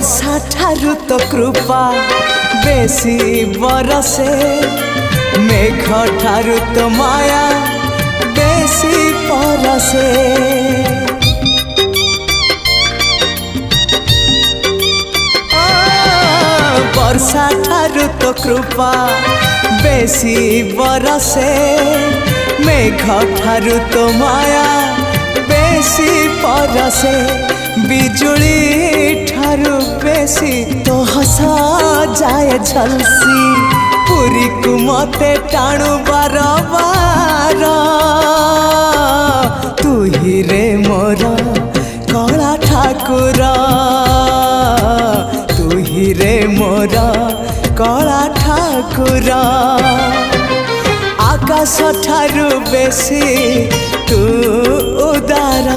वर्षा ठारू तो कृपा बेसी बरसे, मेघ ठारू तो माया बेसी परसे। वर्षा ठारू तो कृपा बेसी बरसे, मेघ ठारू तो माया बेसी परसे। बिजुली ठारू बेसी तो हसा जाए झलसी, पुरी को मते टाणु बार बार। तू ही रे मोर कला ठाकुर, तू ही रे मोर कला ठाकुर। आकाश ठारू बेसी तू उदार।